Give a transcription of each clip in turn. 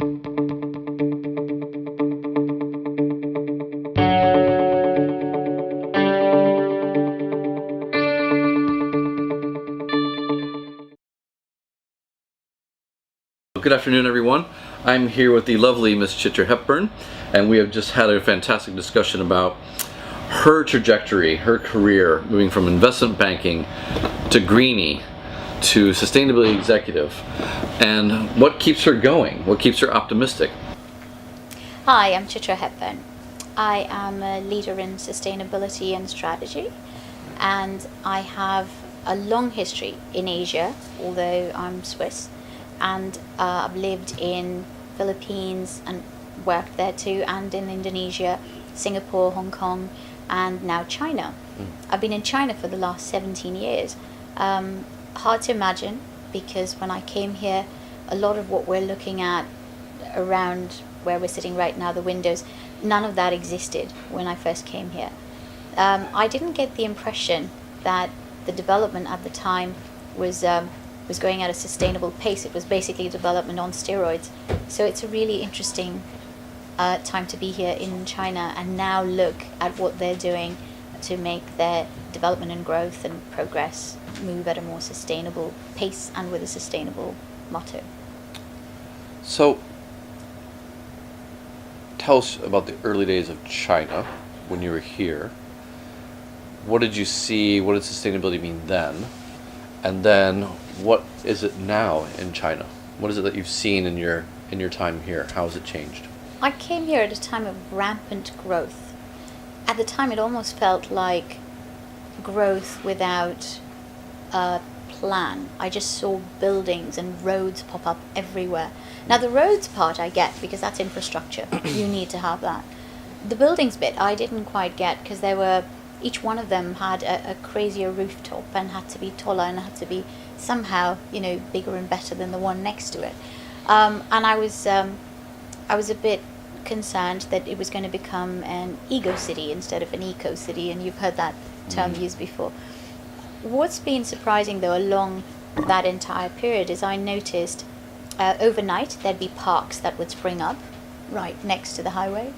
Good afternoon, everyone. I'm here with the lovely Miss Chitra Hepburn, and we have just had a fantastic discussion about her trajectory, her career, moving from investment banking to greenie to sustainability executive, and what keeps her going, what keeps her optimistic. Hi, I'm Chitra Hepburn. I am a leader in sustainability and strategy, and I have a long history in Asia, although I'm Swiss. And I've lived in Philippines and worked there too, and in Indonesia, Singapore, Hong Kong, and now China. I've been in China for the last 17 years. Hard to imagine, because when I came here, a lot of what we're looking at around where we're sitting right now, the windows, none of that existed when I first came here. I didn't get the impression that the development at the time was going at a sustainable pace. It was basically development on steroids. So it's a really interesting time to be here in China and now look at what they're doing to make their development and growth and progress move at a more sustainable pace and with a sustainable motto. So, tell us about the early days of China when you were here. What did you see? What did sustainability mean then? And then, what is it now in China? What is it that you've seen in your time here? How has it changed? I came here at a time of rampant growth. At the time, it almost felt like growth without a plan. I just saw buildings and roads pop up everywhere. Now, the roads part I get, because that's infrastructure. You need to have that. The buildings bit I didn't quite get, because each one of them had a crazier rooftop and had to be taller and had to be somehow, bigger and better than the one next to it. And I was a bit concerned that it was going to become an ego city instead of an eco city, and you've heard that term used before. What's been surprising, though, along that entire period is I noticed overnight there'd be parks that would spring up right next to the highway.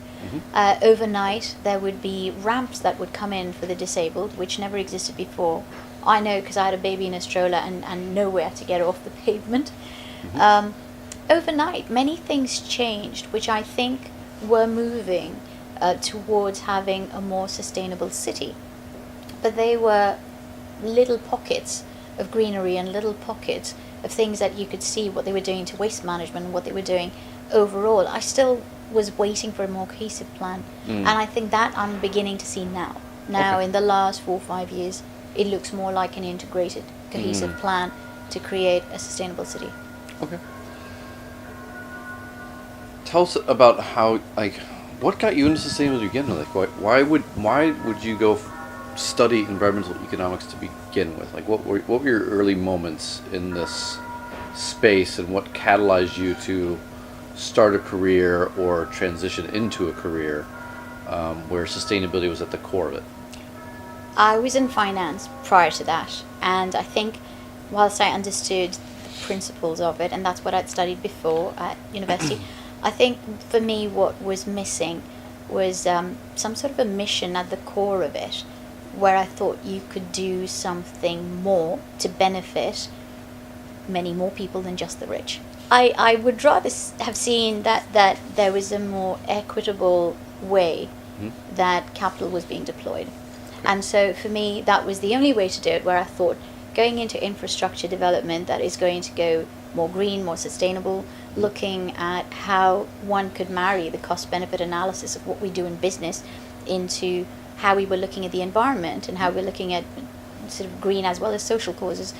Overnight there would be ramps that would come in for the disabled, which never existed before. I know, because I had a baby in a stroller and nowhere to get off the pavement. Overnight many things changed, which I think were moving towards having a more sustainable city. But they were little pockets of greenery and little pockets of things that you could see what they were doing to waste management and what they were doing overall. I still was waiting for a more cohesive plan, and I think that I'm beginning to see now. Okay. In the last 4 or 5 years, it looks more like an integrated, cohesive plan to create a sustainable city. Okay. Tell us about how, what got you into sustainability to begin with? Why would you go study environmental economics to begin with? What were your early moments in this space, and what catalyzed you to start a career or transition into a career where sustainability was at the core of it? I was in finance prior to that, and I think whilst I understood the principles of it, and that's what I'd studied before at university, I think for me what was missing was some sort of a mission at the core of it, where I thought you could do something more to benefit many more people than just the rich. I would rather have seen that there was a more equitable way that capital was being deployed. And so for me, that was the only way to do it, where I thought going into infrastructure development that is going to go more green, more sustainable, looking at how one could marry the cost-benefit analysis of what we do in business into how we were looking at the environment and how we're looking at sort of green as well as social causes,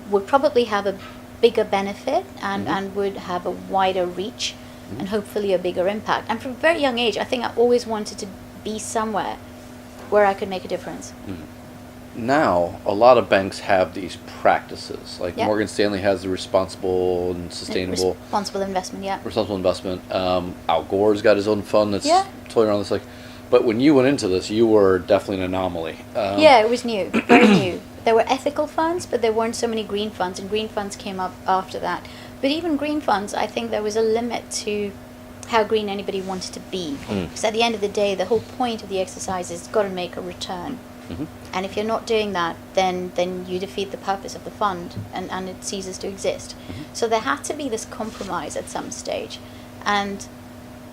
would probably have a bigger benefit and would have a wider reach and hopefully a bigger impact. And from a very young age, I think I always wanted to be somewhere where I could make a difference. Now, a lot of banks have these practices. Morgan Stanley has the responsible and sustainable... Responsible investment, yeah. Responsible investment. Al Gore's got his own fund that's toying around this. But when you went into this, you were definitely an anomaly. It was new, very new. There were ethical funds, but there weren't so many green funds, and green funds came up after that. But even green funds, I think there was a limit to how green anybody wanted to be. Because at the end of the day, the whole point of the exercise is got to make a return. And if you're not doing that, then you defeat the purpose of the fund, and it ceases to exist. So there had to be this compromise at some stage. And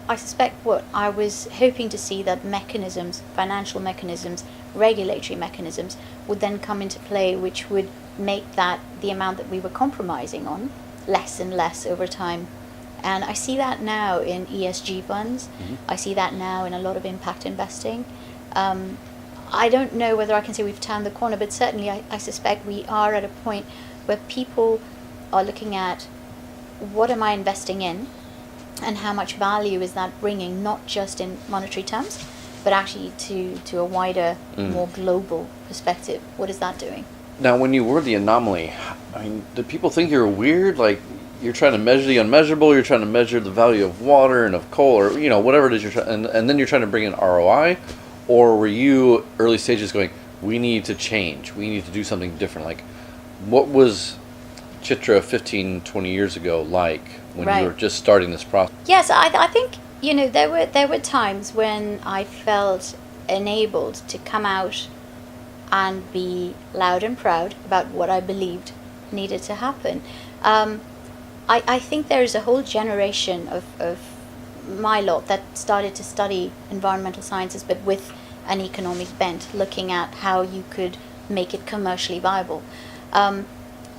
I suspect what I was hoping to see, that mechanisms, financial mechanisms, regulatory mechanisms, would then come into play, which would make that the amount that we were compromising on less and less over time. And I see that now in ESG funds. I see that now in a lot of impact investing. I don't know whether I can say we've turned the corner, but certainly I suspect we are at a point where people are looking at what am I investing in and how much value is that bringing, not just in monetary terms, but actually to a wider, more global perspective. What is that doing? Now, when you were the anomaly, I mean, did people think you were weird? Like, you're trying to measure the unmeasurable, you're trying to measure the value of water and of coal, or, whatever it is you're trying, and then you're trying to bring in ROI? Or were you early stages going, we need to change, we need to do something different? Like, what was Chitra 15, 20 years ago like when you were just starting this process? Yes, I think, there were times when I felt enabled to come out and be loud and proud about what I believed needed to happen. I think there is a whole generation of my lot that started to study environmental sciences, but with an economic bent, looking at how you could make it commercially viable.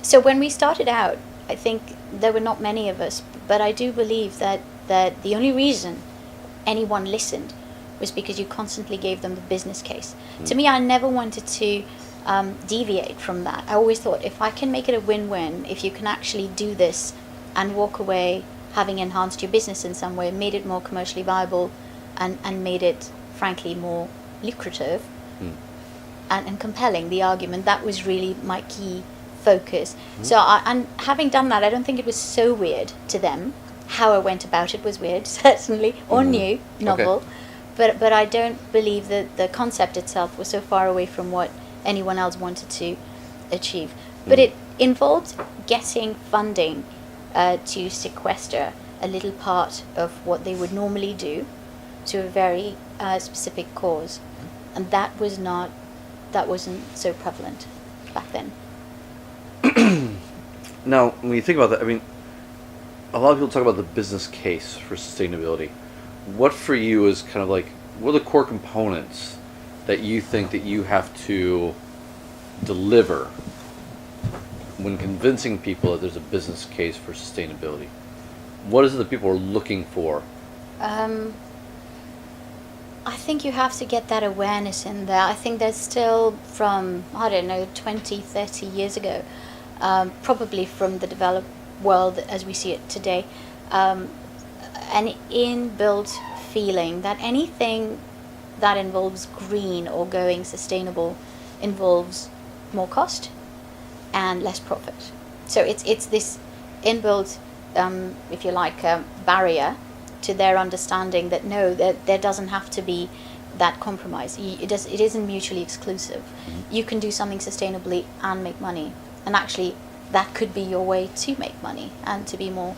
So when we started out, I think there were not many of us, but I do believe that the only reason anyone listened was because you constantly gave them the business case. To me, I never wanted to deviate from that. I always thought, if I can make it a win-win, if you can actually do this and walk away having enhanced your business in some way, made it more commercially viable, and made it, frankly, more lucrative and compelling, the argument, that was really my key focus. So and having done that, I don't think it was so weird to them. How I went about it was weird, certainly, or new, novel. Okay. But I don't believe that the concept itself was so far away from what anyone else wanted to achieve. But it involved getting funding to sequester a little part of what they would normally do to a very specific cause, and that wasn't so prevalent back then. Now, when you think about that, I mean, a lot of people talk about the business case for sustainability. What for you is kind of like, what are the core components that you think that you have to deliver when convincing people that there's a business case for sustainability? What is it that people are looking for? I think you have to get that awareness in there. I think there's still, from, 20, 30 years ago, probably from the developed world as we see it today, an inbuilt feeling that anything that involves green or going sustainable involves more cost and less profit. So it's this inbuilt, if you like, barrier to their understanding that no, there doesn't have to be that compromise. It isn't mutually exclusive. You can do something sustainably and make money, and actually that could be your way to make money and to be more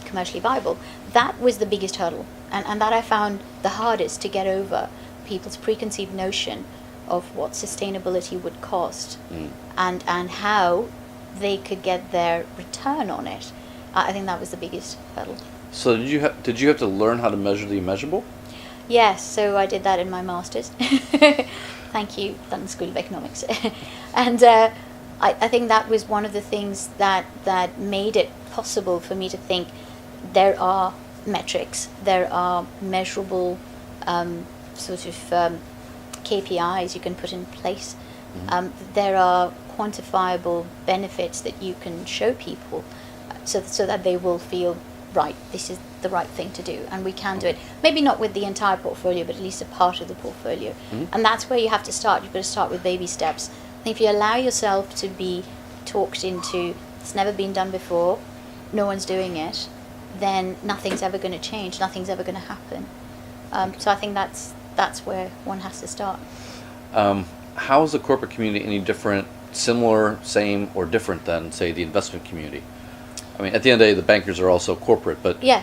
commercially viable. That was the biggest hurdle, and that I found the hardest to get over, people's preconceived notion of what sustainability would cost and how they could get their return on it. I think that was the biggest hurdle. So did you have to learn how to measure the immeasurable? Yes, so I did that in my master's. Thank you, London School of Economics. And I think that was one of the things that made it possible for me to think there are metrics, there are measurable KPIs you can put in place. There are quantifiable benefits that you can show people so that they will feel, right, this is the right thing to do, and we can do it. Maybe not with the entire portfolio, but at least a part of the portfolio. And that's where you have to start. You've got to start with baby steps. And if you allow yourself to be talked into, it's never been done before, no one's doing it, then nothing's ever going to change, nothing's ever going to happen. So I think that's where one has to start. How is the corporate community any different, similar, same, or different than, say, the investment community? I mean, at the end of the day, the bankers are also corporate, but Yeah.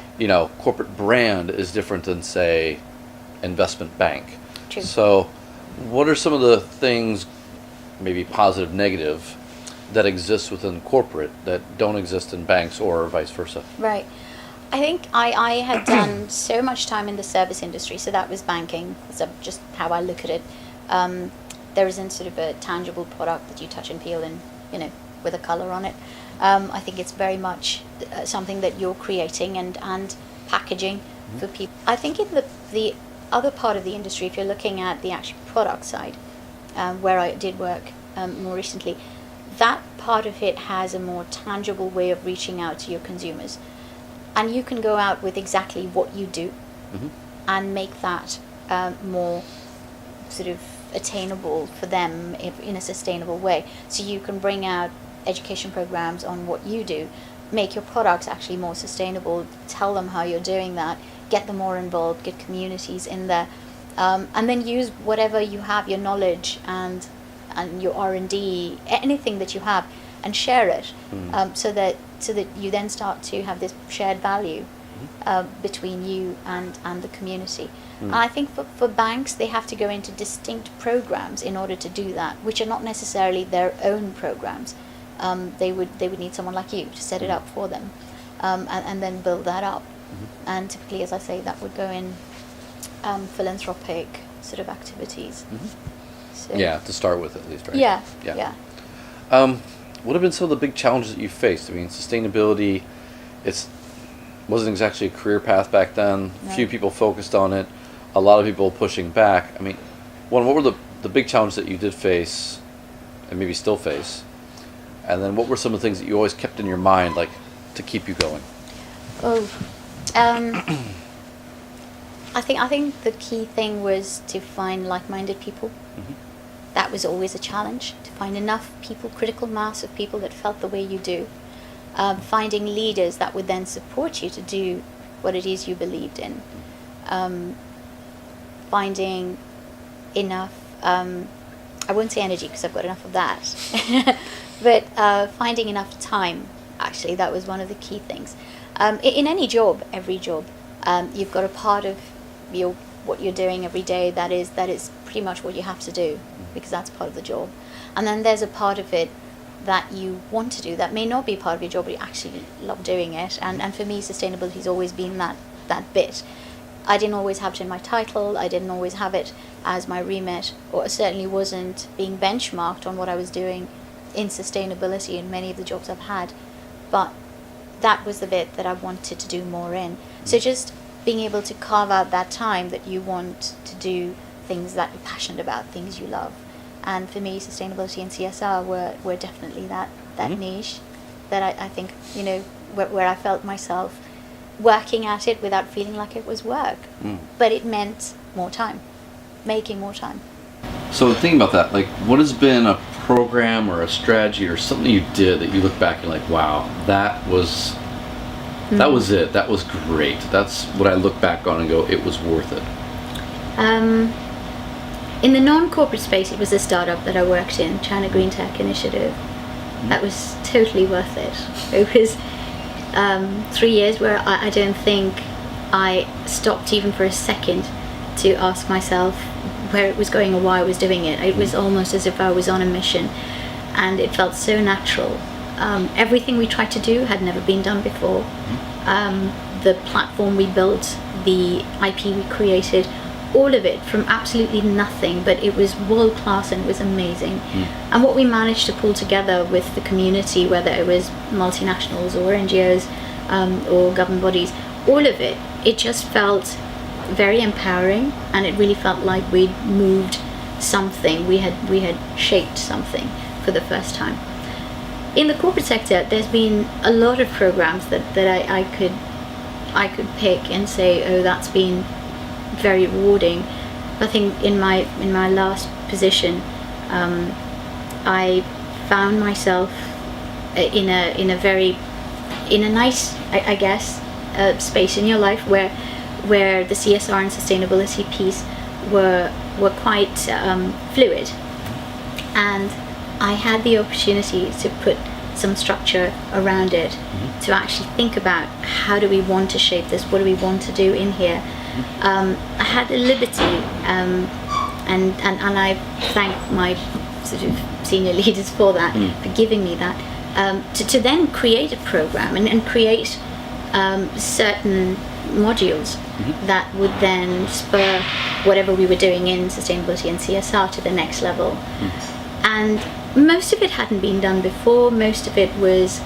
corporate brand is different than, say, investment bank. True. So, what are some of the things, maybe positive, negative, that exist within corporate that don't exist in banks or vice versa? Right. I think I had done so much time in the service industry, so that was banking. So just how I look at it. There isn't sort of a tangible product that you touch and peel and, with a color on it. I think it's very much something that you're creating and packaging for people. I think in the other part of the industry, if you're looking at the actual product side, where I did work more recently, that part of it has a more tangible way of reaching out to your consumers. And you can go out with exactly what you do and make that more sort of attainable for them in a sustainable way. So you can bring out education programs on what you do, make your products actually more sustainable, tell them how you're doing that, get them more involved, get communities in there, and then use whatever you have, your knowledge and your R&D, anything that you have, and share it, so that you then start to have this shared value between you and the community. And I think for banks, they have to go into distinct programs in order to do that, which are not necessarily their own programs. They would need someone like you to set it up for them, and then build that up. And typically, as I say, that would go in philanthropic sort of activities. So, Yeah, to start with at least, right? Yeah. What have been some of the big challenges that you faced? I mean, sustainability, wasn't exactly a career path back then. No. Few people focused on it. A lot of people pushing back. I mean, what were the big challenges that you did face, and maybe still face? And then what were some of the things that you always kept in your mind, like, to keep you going? I think the key thing was to find like-minded people. That was always a challenge, to find enough people, critical mass of people that felt the way you do. Finding leaders that would then support you to do what it is you believed in. Finding enough, I won't say energy because I've got enough of that, but finding enough time, actually, that was one of the key things. In any job, every job, you've got a part of what you're doing every day that is pretty much what you have to do, because that's part of the job. And then there's a part of it that you want to do that may not be part of your job, but you actually love doing it. And for me, sustainability has always been that bit. I didn't always have it in my title, I didn't always have it as my remit, or certainly wasn't being benchmarked on what I was doing in sustainability in many of the jobs I've had. But that was the bit that I wanted to do more in. So just being able to carve out that time that you want to do things that you're passionate about, things you love. And for me, sustainability and CSR were definitely that niche that I think, where I felt myself working at it without feeling like it was work. But it meant more time, making more time. So thinking about that, like, what has been a program or a strategy or something you did that you look back and like, wow, that was it. That was great. That's what I look back on and go, it was worth it. In the non-corporate space, it was a startup that I worked in, China Greentech initiative. That was totally worth it. It was 3 years where I don't think I stopped even for a second to ask myself where it was going or why I was doing it. It was almost as if I was on a mission, and it felt so natural. Everything we tried to do had never been done before. The platform we built, the IP we created, all of it from absolutely nothing, but it was world class and it was amazing. And what we managed to pull together with the community, whether it was multinationals or NGOs or government bodies, all of it, it just felt very empowering, and it really felt like we'd moved something, we had shaped something for the first time. In the corporate sector, there's been a lot of programs that I could pick and say, oh, that's been very rewarding. I think in my last position, I found myself in a nice, I guess, space in your life where the CSR and sustainability piece were quite fluid, and I had the opportunity to put some structure around it, to actually think about how do we want to shape this, what do we want to do in here. I had the liberty, and I thank my sort of senior leaders for that, for giving me that, to then create a program and create certain modules that would then spur whatever we were doing in sustainability and CSR to the next level. And most of it hadn't been done before. Most of it was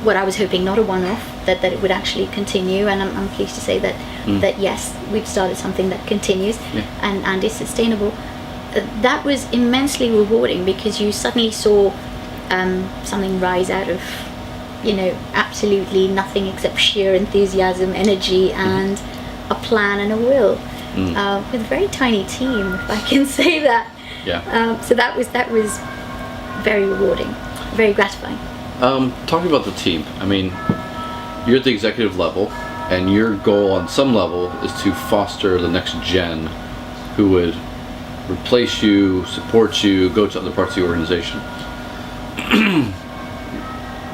what I was hoping, not a one-off, that it would actually continue. And I'm pleased to say that yes, we've started something that continues and is sustainable. That was immensely rewarding, because you suddenly saw something rise out of, absolutely nothing except sheer enthusiasm, energy, and a plan and a will, with a very tiny team, if I can say that. So that was very rewarding, very gratifying. Talking about the team, I mean, you're at the executive level, and your goal on some level is to foster the next gen who would replace you, support you, go to other parts of the organization.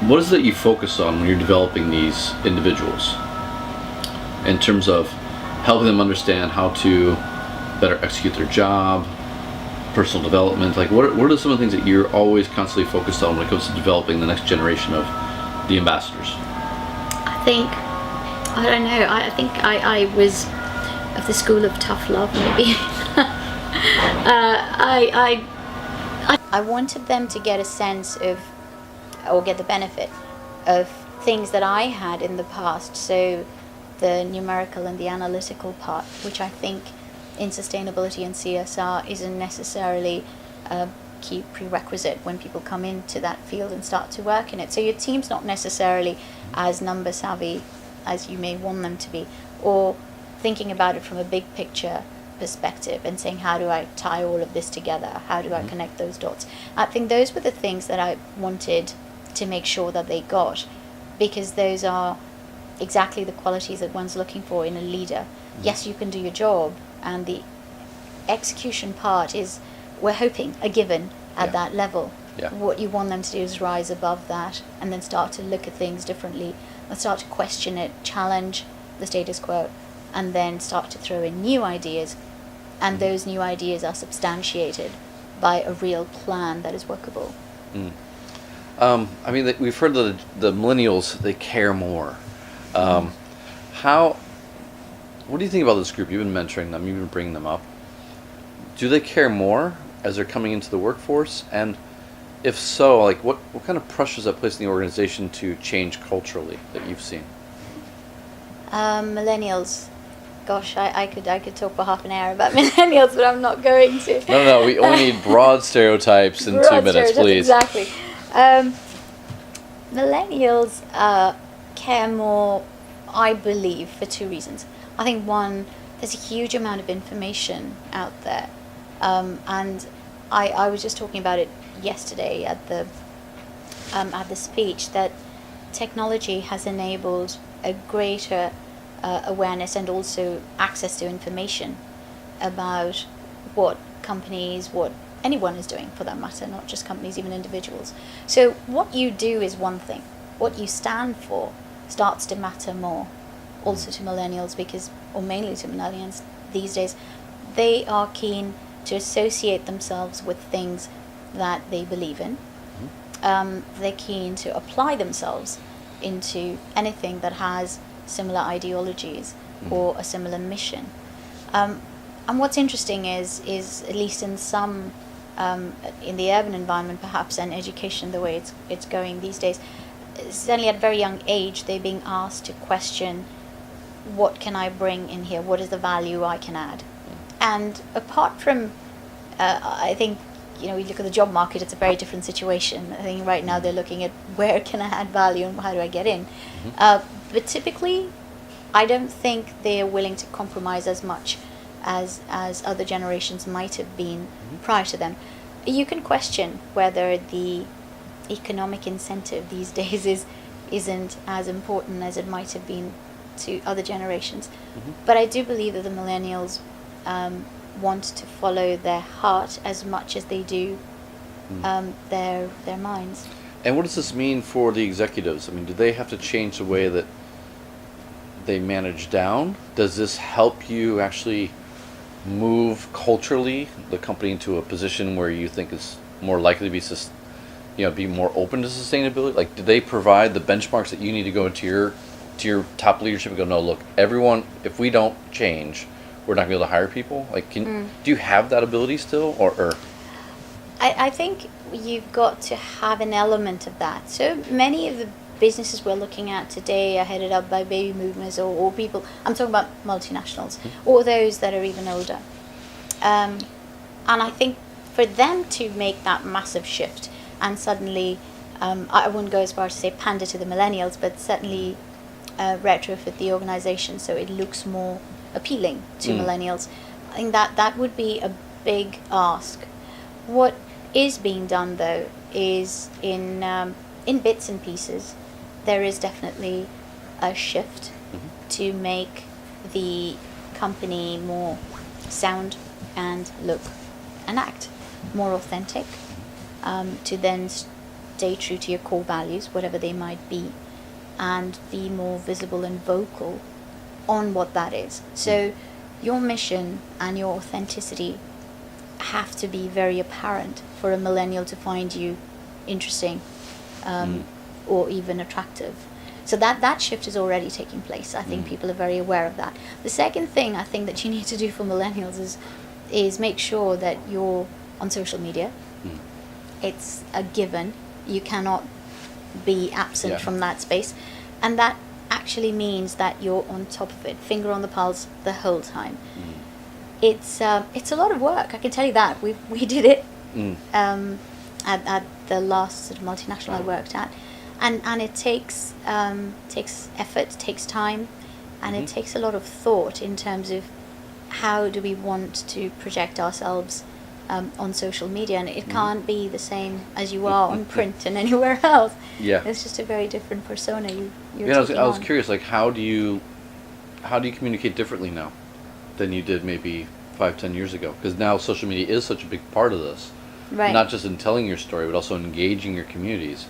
What is it that you focus on when you're developing these individuals in terms of helping them understand how to better execute their job, personal development? Like, what are some of the things that you're always constantly focused on when it comes to developing the next generation of the ambassadors? I think I was of the school of tough love, maybe. I wanted them to get a sense of, or get the benefit of, things that I had in the past. So the numerical and the analytical part, which I think in sustainability and CSR isn't necessarily a key prerequisite when people come into that field and start to work in it. So your team's not necessarily as number savvy as you may want them to be, or thinking about it from a big picture perspective and saying, how do I tie all of this together? How do I connect those dots? I think those were the things that I wanted to make sure that they got, because those are exactly the qualities that one's looking for in a leader. Yes, you can do your job, and the execution part is, we're hoping, a given at that level. What you want them to do is rise above that, and then start to look at things differently, and start to question it, challenge the status quo, and then start to throw in new ideas, and those new ideas are substantiated by a real plan that is workable. I mean, we've heard that the millennials, they care more. What do you think about this group? You've been mentoring them, you've been bringing them up. Do they care more as they're coming into the workforce? And if so, like, what kind of pressures that place in the organization to change culturally that you've seen? Millennials. Gosh, I could talk for half an hour about millennials, but I'm not going to. No, we only need broad stereotypes in 2 minutes, please. Exactly. Millennials care more, I believe, for 2 reasons. I think one, there's a huge amount of information out there, and I was just talking about it yesterday at the speech, that technology has enabled a greater awareness and also access to information about what companies, what anyone is doing for that matter, not just companies, even individuals. So what you do is one thing. What you stand for starts to matter more also to millennials, because, or mainly to millennials these days, they are keen to associate themselves with things that they believe in. They're keen to apply themselves into anything that has similar ideologies or a similar mission. And what's interesting is at least in some, in the urban environment perhaps, and education the way it's going these days, certainly at a very young age, they're being asked to question, what can I bring in here? What is the value I can add? And apart from, I think, we look at the job market, it's a very different situation. I think right now they're looking at where can I add value and how do I get in. But typically, I don't think they're willing to compromise as much as other generations might have been prior to them. You can question whether the economic incentive these days isn't as important as it might have been to other generations. But I do believe that the millennials want to follow their heart as much as they do their minds. And what does this mean for the executives? I mean, do they have to change the way that they manage down? Does this help you actually move culturally the company into a position where you think is more likely to be, be more open to sustainability? Like, do they provide the benchmarks that you need to go into your top leadership and go, no, look, everyone, if we don't change, we're not going to be able to hire people? Like, do you have that ability still, or? I think you've got to have an element of that. So many of the businesses we're looking at today are headed up by baby boomers or people, I'm talking about multinationals, or those that are even older. And I think for them to make that massive shift and suddenly, I wouldn't go as far as to say pander to the millennials, but certainly retrofit the organization so it looks more appealing to millennials, I think that would be a big ask. What is being done though is in bits and pieces. There is definitely a shift to make the company more sound and look and act more authentic, to then stay true to your core values, whatever they might be, and be more visible and vocal on what that is. So your mission and your authenticity have to be very apparent for a millennial to find you interesting, or even attractive. So that shift is already taking place. I think people are very aware of that. The second thing I think that you need to do for millennials is make sure that you're on social media. It's a given. You cannot be absent from that space. And that actually means that you're on top of it, finger on the pulse the whole time. It's a lot of work, I can tell you that. We did it at the last sort of multinational I worked at. And it takes effort, takes time, and it takes a lot of thought in terms of how do we want to project ourselves on social media, and it can't be the same as you are on print and anywhere else. Yeah, it's just a very different persona you're taking I was curious, like how do you communicate differently now than you did maybe 5-10 years ago? Because now social media is such a big part of this, right? Not just in telling your story, but also engaging your communities.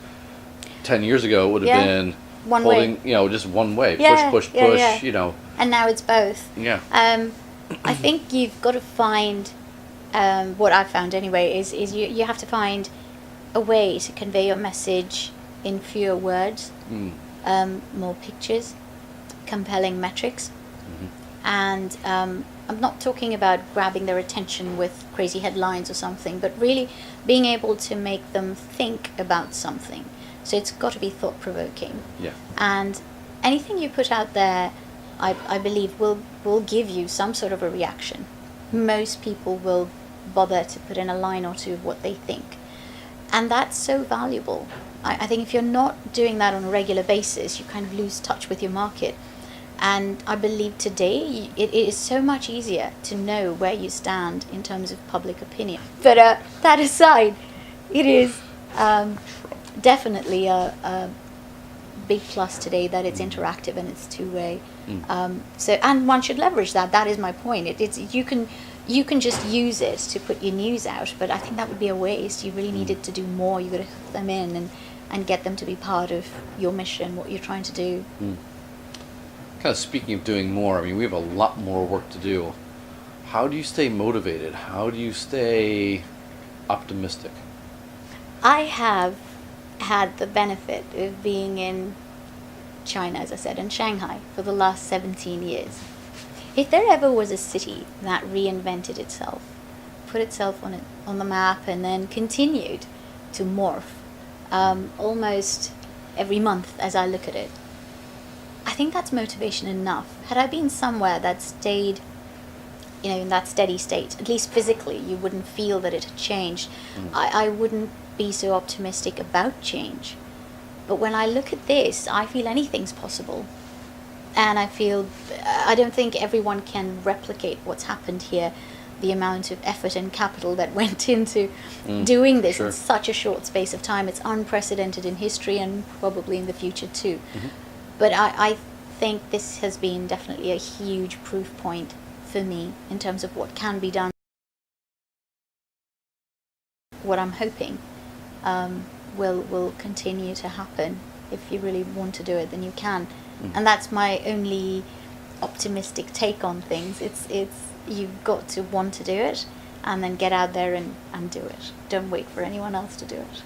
10 years ago it would have been one holding, way. Just one way, push, And now it's both. Yeah. I think you've got to find, what I've found anyway, is you have to find a way to convey your message in fewer words, more pictures, compelling metrics, and I'm not talking about grabbing their attention with crazy headlines or something, but really being able to make them think about something. So it's got to be thought-provoking. Yeah. And anything you put out there, I believe, will give you some sort of a reaction. Most people will bother to put in a line or two of what they think. And that's so valuable. I think if you're not doing that on a regular basis, you kind of lose touch with your market. And I believe today it is so much easier to know where you stand in terms of public opinion. But that aside, it is definitely a big plus today that it's interactive and it's two-way. And one should leverage that. That is my point. It's you can just use it to put your news out, but I think that would be a waste. You really needed to do more. You got to hook them in and get them to be part of your mission, what you're trying to do. Kind of speaking of doing more, I mean, we have a lot more work to do. How do you stay motivated? How do you stay optimistic? I have had the benefit of being in China, as I said, and Shanghai for the last 17 years. If there ever was a city that reinvented itself, put itself on the map, and then continued to morph almost every month as I look at it, I think that's motivation enough. Had I been somewhere that stayed, in that steady state, at least physically, you wouldn't feel that it had changed. I wouldn't be so optimistic about change. But when I look at this, I feel anything's possible. And I don't think everyone can replicate what's happened here, the amount of effort and capital that went into doing this in such a short space of time. It's unprecedented in history and probably in the future too. But I think this has been definitely a huge proof point for me in terms of what can be done. What I'm hoping will continue to happen. If you really want to do it, then you can. And that's my only optimistic take on things. It's you've got to want to do it, and then get out there and do it. Don't wait for anyone else to do it.